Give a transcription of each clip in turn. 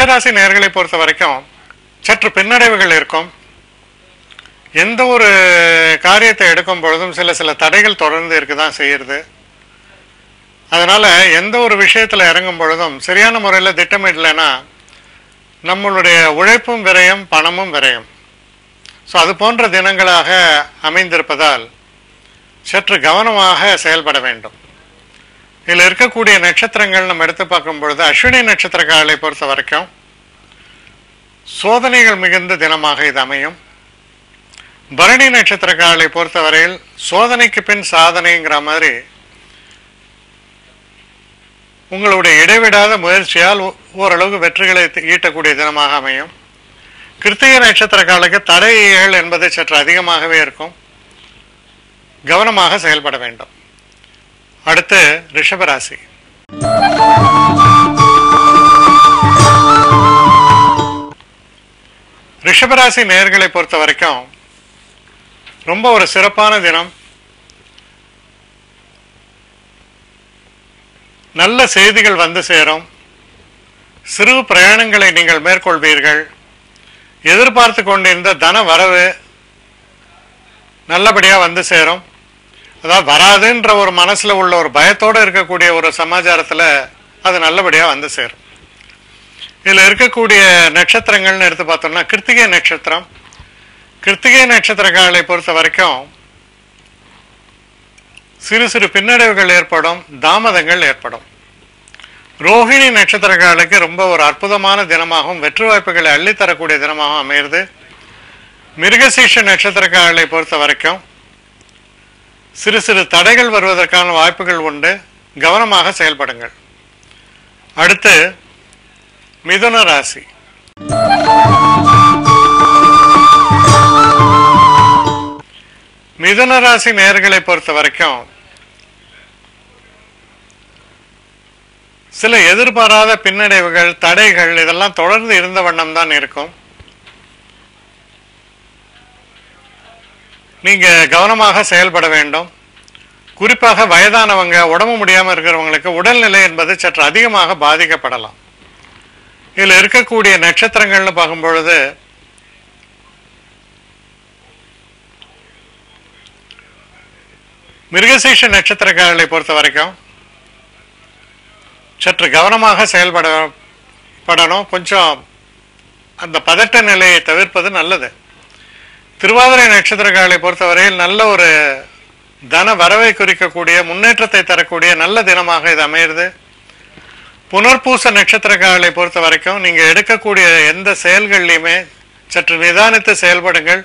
மேஷராசி நேயர்களை பொறுத்த வரைக்கும் சற்று பின்னடைவுகள் இருக்கும். எந்த ஒரு காரியத்தை எடுக்கும் பொழுதும் சில தடைகள் தொடர்ந்து இருக்குதான் செய்யுது. அதனால் எந்த ஒரு விஷயத்தில் இறங்கும் பொழுதும் சரியான முறையில் திட்டமிடலைன்னா நம்மளுடைய உழைப்பும் விரயம், பணமும் விரயம். ஸோ அது போன்ற தினங்களாக அமைந்திருப்பதால் சற்று கவனமாக செயல்பட வேண்டும். இதில் இருக்கக்கூடிய நட்சத்திரங்கள் நம்ம எடுத்து பார்க்கும் பொழுது அஸ்வினி நட்சத்திரக்காரர்களை பொறுத்த வரைக்கும் சோதனைகள் மிகுந்த தினமாக இது அமையும். பரணி நட்சத்திரக்காரர்களை பொறுத்தவரையில் சோதனைக்கு பின் சாதனைங்கிற மாதிரி உங்களுடைய இடைவிடாத முயற்சியால் ஓரளவுக்கு வெற்றிகளை ஈட்டக்கூடிய தினமாக அமையும். கிருத்திகை நட்சத்திரக்காரர்களுக்கு தடைகள் என்பது சற்று அதிகமாகவே இருக்கும். கவனமாக செயல்பட வேண்டும். அடுத்து ரிஷபராசி. ரிஷபராசி நேயர்களை பொறுத்த வரைக்கும் ரொம்ப ஒரு சிறப்பான தினம். நல்ல செய்திகள் வந்து சேரும். சிறு பிரயாணங்களை நீங்கள் மேற்கொள்வீர்கள். எதிர்பார்த்து கொண்டிருந்த தன வரவு நல்லபடியாக வந்து சேரும். அதாவது வராதுன்ற ஒரு மனசில் உள்ள ஒரு பயத்தோடு இருக்கக்கூடிய ஒரு சமாச்சாரத்தில் அது நல்லபடியாக வந்து சேரும். இதில் இருக்கக்கூடிய நட்சத்திரங்கள்னு எடுத்து பார்த்தோம்னா கிருத்திகை நட்சத்திரம். கிருத்திகை நட்சத்திரக்காரர்களை பொறுத்த வரைக்கும் சிறு பின்னடைவுகள் ஏற்படும், தாமதங்கள் ஏற்படும். ரோஹிணி நட்சத்திரக்காரர்களுக்கு ரொம்ப ஒரு அற்புதமான தினமாகவும் வெற்றி வாய்ப்புகளை அள்ளித்தரக்கூடிய தினமாகவும் அமைகிறது. மிருகசீஷ நட்சத்திரக்காரர்களை பொறுத்த வரைக்கும் சிறு தடைகள் வருவதற்கான வாய்ப்புகள் உண்டு. கவனமாக செயல்படுங்கள். அடுத்து மிதுன ராசி. மிதுன ராசி நேயர்களை பொறுத்த வரைக்கும் சில எதிர்பாராத பின்னடைவுகள், தடைகள் இதெல்லாம் தொடர்ந்து இருந்த வண்ணம் தான் இருக்கும். நீங்க கவனமாக செயல்பட வேண்டும். குறிப்பாக வயதானவங்க, உடம்பு முடியாமல் இருக்கிறவங்களுக்கு உடல்நிலை என்பது சற்று அதிகமாக பாதிக்கப்படலாம். இதில் இருக்கக்கூடிய நட்சத்திரங்கள்னு பார்க்கும்பொழுது மிருகசீஷ நட்சத்திரக்காரர்களை பொறுத்த வரைக்கும் சற்று கவனமாக செயல்படணும். கொஞ்சம் அந்த பதட்ட நிலையை தவிர்ப்பது நல்லது. திருவாதிரை நட்சத்திரக்காரர்களை பொறுத்தவரையில் நல்ல ஒரு தன வரவை குறிக்கக்கூடிய, முன்னேற்றத்தை தரக்கூடிய நல்ல தினமாக இது அமைகிறது. புனர்பூச நட்சத்திரக்காரர்களை பொறுத்த வரைக்கும் நீங்கள் எடுக்கக்கூடிய எந்த செயல்கள்லையுமே சற்று நிதானித்து செயல்படுங்கள்.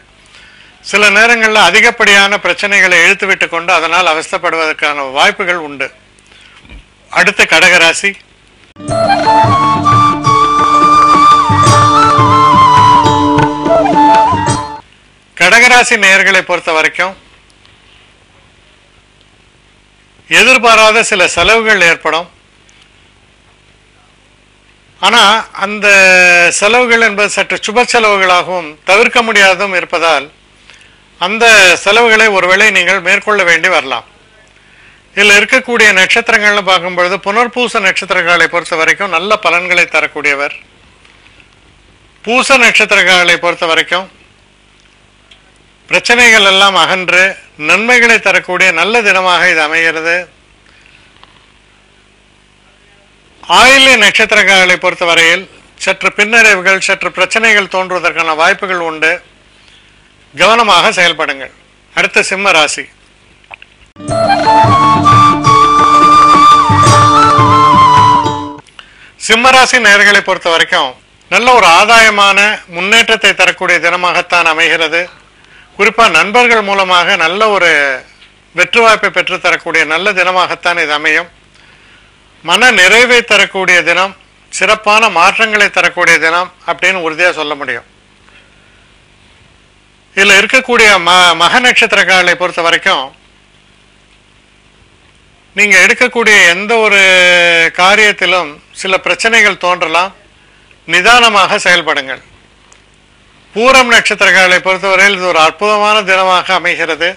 சில நேரங்களில் அதிகப்படியான பிரச்சனைகளை இழுத்துவிட்டு கொண்டு அதனால் அவஸ்தைப்படுவதற்கான வாய்ப்புகள் உண்டு. அடுத்த கடகராசி. கடகராசி நேயர்களை பொறுத்த வரைக்கும் எதிர்பாராத சில செலவுகள் ஏற்படும். ஆனால் அந்த செலவுகள் என்பது சற்று சுப செலவுகளாகவும் தவிர்க்க முடியாததும் இருப்பதால் அந்த செலவுகளை ஒருவேளை நீங்கள் மேற்கொள்ள வேண்டி வரலாம். இதில் இருக்கக்கூடிய நட்சத்திரங்கள்னு பார்க்கும்பொழுது புனர்பூச நட்சத்திரக்காரர்களை பொறுத்த வரைக்கும் நல்ல பலன்களை தரக்கூடியவர். பூச நட்சத்திரக்காரர்களை பொறுத்த வரைக்கும் பிரச்சனைகள் எல்லாம் அகன்று நன்மைகளை தரக்கூடிய நல்ல தினமாக இது அமைகிறது. ஆயில்ய நட்சத்திரக்காரர்களை பொறுத்தவரையில் சற்று பின்னடைவுகள், சற்று பிரச்சனைகள் தோன்றுவதற்கான வாய்ப்புகள் உண்டு. கவனமாக செயல்படுங்கள். அடுத்த சிம்ம ராசி. சிம்மராசி நேயர்களை பொறுத்த வரைக்கும் நல்ல ஒரு ஆதாயமான முன்னேற்றத்தை தரக்கூடிய தினமாகத்தான் அமைகிறது. குறிப்பாக நண்பர்கள் மூலமாக நல்ல ஒரு வெற்றி வாய்ப்பை பெற்று தரக்கூடிய நல்ல தினமாகத்தான் இது அமையும். மன நிறைவை தரக்கூடிய தினம், சிறப்பான மாற்றங்களை தரக்கூடிய தினம் அப்படின்னு உறுதியாக சொல்ல முடியும். இதில் இருக்கக்கூடிய மக நட்சத்திரக்காரர்களை பொறுத்த வரைக்கும் நீங்கள் எடுக்கக்கூடிய எந்த ஒரு காரியத்திலும் சில பிரச்சனைகள் தோன்றலாம். நிதானமாக செயல்படுங்கள். பூரம் நட்சத்திரக்காரர்களை பொறுத்தவரையில் இது ஒரு அற்புதமான தினமாக அமைகிறது.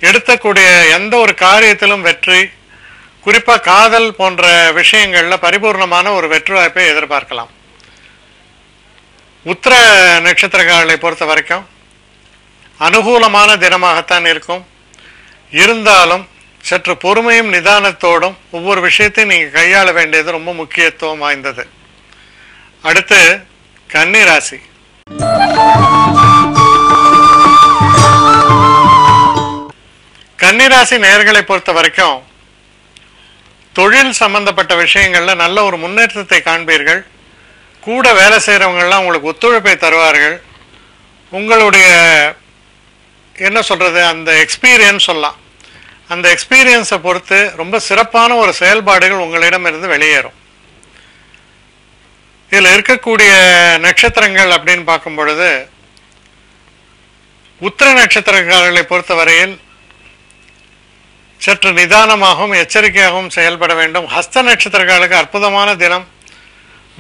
எடுக்கக்கூடிய எந்த ஒரு காரியத்திலும் வெற்றி, குறிப்பாக காதல் போன்ற விஷயங்களில் பரிபூர்ணமான ஒரு வெற்றி வாய்ப்பை எதிர்பார்க்கலாம். உத்திர நட்சத்திரக்காரர்களை பொறுத்த வரைக்கும் அனுகூலமான தினமாகத்தான் இருக்கும். இருந்தாலும் சற்று பொறுமையும் நிதானத்தோடும் ஒவ்வொரு விஷயத்தையும் நீங்கள் கையாள வேண்டியது ரொம்ப முக்கியத்துவம் வாய்ந்தது. அடுத்து கன்னி ராசி. கன்னிராசி நேயர்களை பொறுத்த வரைக்கும் தொழில் சம்பந்தப்பட்ட விஷயங்கள்ல நல்ல ஒரு முன்னேற்றத்தை காண்பீர்கள். கூட வேலை செய்கிறவங்கெல்லாம் உங்களுக்கு ஒத்துழைப்பை தருவார்கள். உங்களுடைய என்ன சொல்றது, அந்த எக்ஸ்பீரியன்ஸ் சொல்லலாம், அந்த எக்ஸ்பீரியன்ஸை பொறுத்து ரொம்ப சிறப்பான ஒரு செயல்பாடுகள் உங்களிடமிருந்து வெளியேறும். இதில் இருக்கக்கூடிய நட்சத்திரங்கள் அப்படின்னு பார்க்கும் பொழுது உத்திர நட்சத்திரக்காரர்களை பொறுத்தவரையில் சற்று நிதானமாகவும் எச்சரிக்கையாகவும் செயல்பட வேண்டும். ஹஸ்த நட்சத்திரக்காரர்களுக்கு அற்புதமான தினம்,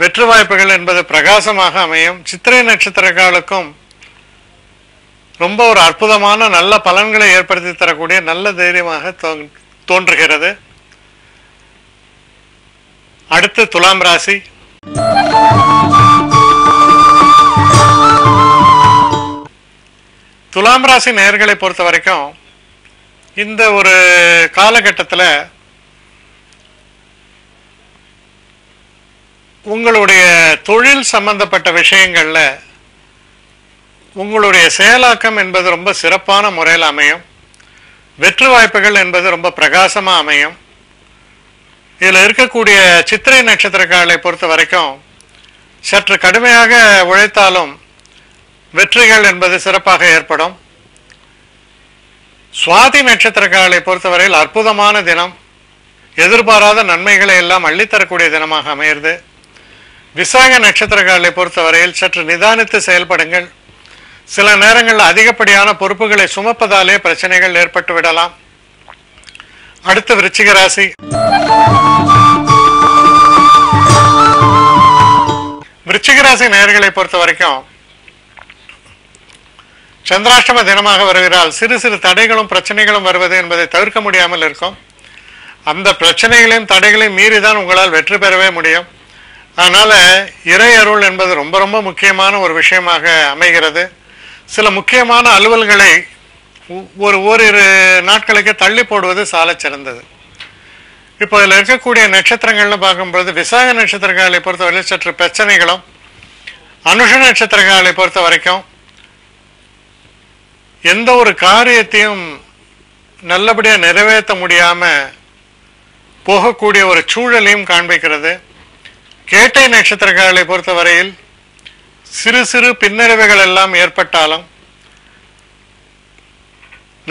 வெற்றி வாய்ப்புகள் என்பது பிரகாசமாக அமையும். சித்திரை நட்சத்திரக்காரர்களுக்கும் ரொம்ப ஒரு அற்புதமான நல்ல பலன்களை ஏற்படுத்தி தரக்கூடிய நல்ல தைரியமாக தோன்றுகிறது. அடுத்து துலாம் ராசி. துலாம் ராசி நேயர்களை பொறுத்த வரைக்கும் இந்த ஒரு காலகட்டத்தில் உங்களுடைய தொழில் சம்பந்தப்பட்ட விஷயங்கள்ல உங்களுடைய செயலாக்கம் என்பது ரொம்ப சிறப்பான முறையில் அமையும். வெற்றி வாய்ப்புகள் என்பது ரொம்ப பிரகாசமாக அமையும். இதில் இருக்கக்கூடிய சித்திரை நட்சத்திரக்காரர்களை பொறுத்த வரைக்கும் சற்று கடுமையாக உழைத்தாலும் வெற்றிகள் என்பது சிறப்பாக ஏற்படும். சுவாதி நட்சத்திரக்காரர்களை பொறுத்தவரையில் அற்புதமான தினம், எதிர்பாராத நன்மைகளை எல்லாம் அள்ளித்தரக்கூடிய தினமாக அமைகிறது. விசாக நட்சத்திரக்காரர்களை பொறுத்தவரையில் சற்று நிதானித்து செயல்படுங்கள். சில நேரங்களில் அதிகப்படியான பொறுப்புகளை சுமப்பதாலே பிரச்சனைகள் ஏற்பட்டு விடலாம். அடுத்து விருச்சிக ராசி. விருச்சிக ராசி நேயர்களை பொறுத்த வரைக்கும் சந்திராஷ்டம தினமாக வருகிறால் சிறு சிறு தடைகளும் பிரச்சனைகளும் வருவது என்பதை தவிர்க்க முடியாமல் இருக்கும். அந்த பிரச்சனைகளையும் தடைகளையும் மீறிதான் உங்களால் வெற்றி பெறவே முடியும். அதனால இறை அருள் என்பது ரொம்ப ரொம்ப முக்கியமான ஒரு விஷயமாக அமைகிறது. சில முக்கியமான அலுவல்களை ஓரிரு நாட்களுக்கு தள்ளி போடுவது சால சிறந்தது. இப்போ இதில் இருக்கக்கூடிய நட்சத்திரங்கள்னு பார்க்கும்பொழுது விசாக நட்சத்திரங்களை பொறுத்தவரையில் சற்று பிரச்சனைகளும், அனுஷ நட்சத்திரங்களை பொறுத்த வரைக்கும் எந்த ஒரு காரியத்தையும் நல்லபடியாக நிறைவேற்ற முடியாமல் போகக்கூடிய ஒரு சூழலையும் காண்பிக்கிறது. கேட்டை நட்சத்திரங்களை பொறுத்தவரையில் சிறு சிறு பின்னடைவுகள் எல்லாம் ஏற்பட்டாலும்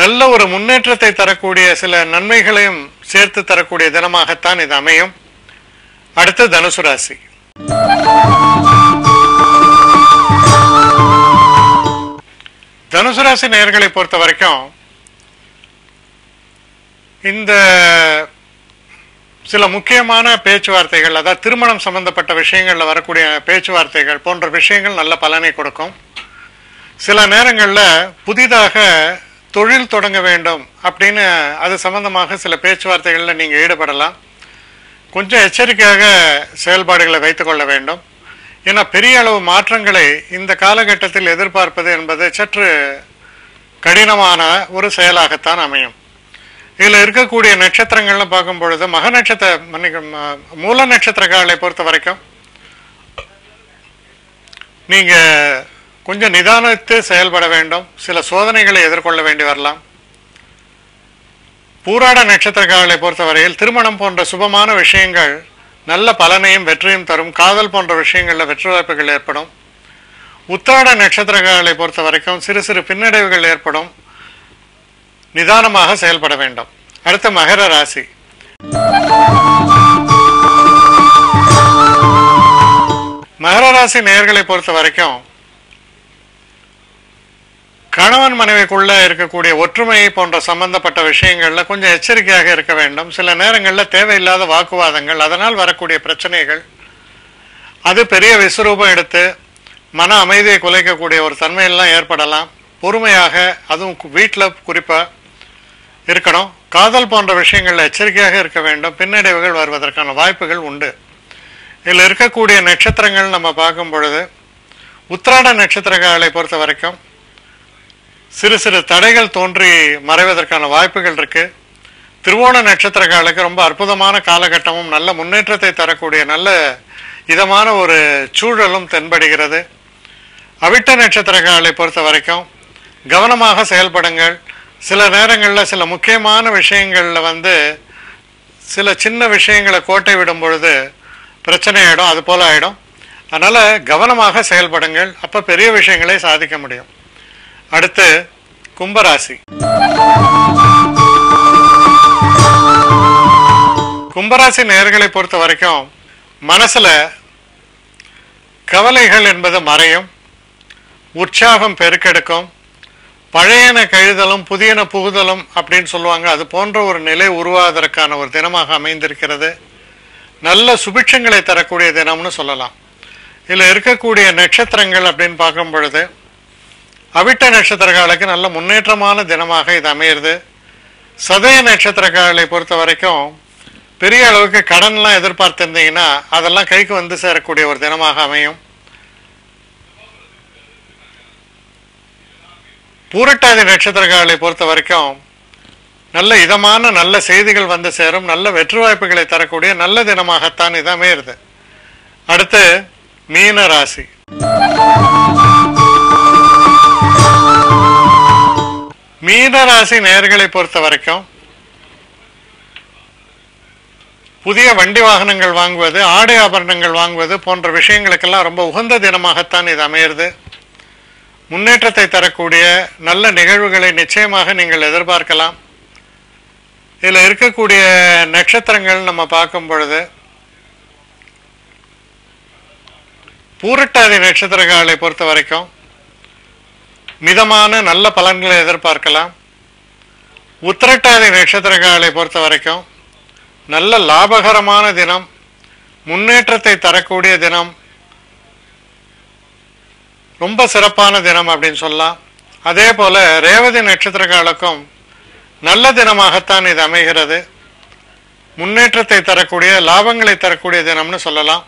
நல்ல ஒரு முன்னேற்றத்தை தரக்கூடிய சில நன்மைகளையும் சேர்த்து தரக்கூடிய தினமாகத்தான் இது அமையும். அடுத்து தனுசு ராசி. தனுசு ராசி நேயர்களை பொறுத்த வரைக்கும் இந்த சில முக்கியமான பேச்சுவார்த்தைகள், அதாவது திருமணம் சம்பந்தப்பட்ட விஷயங்களில் வரக்கூடிய பேச்சுவார்த்தைகள் போன்ற விஷயங்கள் நல்ல பலனை கொடுக்கும். சில நேரங்களில் புதிதாக தொழில் தொடங்க வேண்டும் அப்படின்னு அது சம்பந்தமாக சில பேச்சுவார்த்தைகளில் நீங்கள் ஈடுபடலாம். கொஞ்சம் எச்சரிக்கையாக செயல்பாடுகளை வைத்துக்கொள்ள வேண்டும். ஏன்னா பெரிய அளவு மாற்றங்களை இந்த காலகட்டத்தில் எதிர்பார்ப்பது என்பது சற்று கடினமான ஒரு செயலாகத்தான் அமையும். இதில் இருக்கக்கூடிய நட்சத்திரங்கள்னு பார்க்கும் பொழுது மூல நட்சத்திரக்காரர்களை பொறுத்த வரைக்கும் நீங்கள் கொஞ்சம் நிதானித்து செயல்பட வேண்டும். சில சோதனைகளை எதிர்கொள்ள வேண்டி வரலாம். பூராட நட்சத்திரக்காரர்களை பொறுத்தவரையில் திருமணம் போன்ற சுபமான விஷயங்கள் நல்ல பலனையும் வெற்றியும் தரும். காதல் போன்ற விஷயங்களில் வெற்றி வாய்ப்புகள் ஏற்படும். உத்திராட நட்சத்திரக்காரர்களை பொறுத்த வரைக்கும் சிறு சிறு பின்னடைவுகள் ஏற்படும். நிதானமாக செயல்பட வேண்டும். அடுத்த மகர ராசி. மகர ராசி நேயர்களை பொறுத்த வரைக்கும் கணவன் மனைவிக்குள்ள இருக்கக்கூடிய ஒற்றுமை போன்ற சம்பந்தப்பட்ட விஷயங்கள்ல கொஞ்சம் எச்சரிக்கையாக இருக்க வேண்டும். சில நேரங்களில் தேவையில்லாத வாக்குவாதங்கள், அதனால் வரக்கூடிய பிரச்சனைகள் அது பெரிய விஸ்வரூபம் எடுத்து மன அமைதியை குலைக்கக்கூடிய ஒரு தன்மையெல்லாம் ஏற்படலாம். பொறுமையாக, அதுவும் வீட்டில் குறிப்பாக இருக்கணும். காதல் போன்ற விஷயங்களில் எச்சரிக்கையாக இருக்க வேண்டும். பின்னடைவுகள் வருவதற்கான வாய்ப்புகள் உண்டு. இதில் இருக்கக்கூடிய நட்சத்திரங்கள் நம்ம பார்க்கும் பொழுது உத்திராட நட்சத்திரக்காரர்களை பொறுத்த வரைக்கும் சிறு சிறு தடைகள் தோன்றி மறைவதற்கான வாய்ப்புகள் இருக்கு. திருவோண நட்சத்திரக்காரர்களுக்கு ரொம்ப அற்புதமான காலகட்டமும் நல்ல முன்னேற்றத்தை தரக்கூடிய நல்ல இதமான ஒரு சூழலும் தென்படுகிறது. அவிட்ட நட்சத்திரக்காரர்களை பொறுத்த வரைக்கும் கவனமாக செயல்படுங்கள். சில நேரங்களில் சில முக்கியமான விஷயங்களில் சில சின்ன விஷயங்களை கோட்டை விடும் பொழுது பிரச்சனை ஆகிடும், அது போல் ஆகிடும். அதனால் கவனமாக செயல்படுங்கள், அப்போ பெரிய விஷயங்களை சாதிக்க முடியும். அடுத்து கும்பராசி. கும்பராசி நேயர்களை பொறுத்த வரைக்கும் மனசில் கவலைகள் என்பது மறையும், உற்சாகம் பெருக்கெடுக்கும், பழையன கழிதலும் புதியன புகுதலும் அப்படின்னு சொல்லுவாங்க. அது போன்ற ஒரு நிலை உருவாவதற்கான ஒரு தினமாக அமைந்திருக்கிறது. நல்ல சுபிட்சங்களை தரக்கூடிய தினம்னு சொல்லலாம். இதில் இருக்கக்கூடிய நட்சத்திரங்கள் அப்படின்னு பார்க்கும் பொழுது அவிட்ட நட்சத்திரக்காரர்களுக்கு நல்ல முன்னேற்றமான தினமாக இது அமையிறது. சதய நட்சத்திரக்காரர்களை பொறுத்த வரைக்கும் பெரிய அளவுக்கு கடன்லாம் எதிர்பார்த்திருந்தீங்கன்னா அதெல்லாம் கைக்கு வந்து சேரக்கூடிய ஒரு தினமாக அமையும். பூரட்டாதி நட்சத்திரக்காரர்களை பொறுத்த வரைக்கும் நல்ல இதமான நல்ல செய்திகள் வந்து சேரும், நல்ல வெற்றி வாய்ப்புகளை தரக்கூடிய நல்ல தினமாகத்தான் இது அமையிறது. அடுத்து மீன ராசி. மீன ராசி நேயர்களை பொறுத்த வரைக்கும் புதிய வண்டி வாகனங்கள் வாங்குவது, ஆடை ஆபரணங்கள் வாங்குவது போன்ற விஷயங்களுக்கெல்லாம் ரொம்ப உகந்த தினமாகத்தான் இது அமையிறது. முன்னேற்றத்தை தரக்கூடிய நல்ல நிகழ்வுகளை நிச்சயமாக நீங்கள் எதிர்பார்க்கலாம். இதில் இருக்கக்கூடிய நட்சத்திரங்கள் நம்ம பார்க்கும் பொழுது பூரட்டாதி நட்சத்திரங்களை பொறுத்த வரைக்கும் மிதமான நல்ல பலன்களை எதிர்பார்க்கலாம். உத்திரட்டாதி நட்சத்திரங்களை பொறுத்த வரைக்கும் நல்ல லாபகரமான தினம், முன்னேற்றத்தை தரக்கூடிய தினம், ரொம்ப சிறப்பான தினம் அப்படின்னு சொல்லலாம். அதே போல ரேவதி நட்சத்திரங்களுக்கும் நல்ல தினமாகத்தான் இது அமைகிறது. முன்னேற்றத்தை தரக்கூடிய லாபங்களை தரக்கூடிய தினம்னு சொல்லலாம்.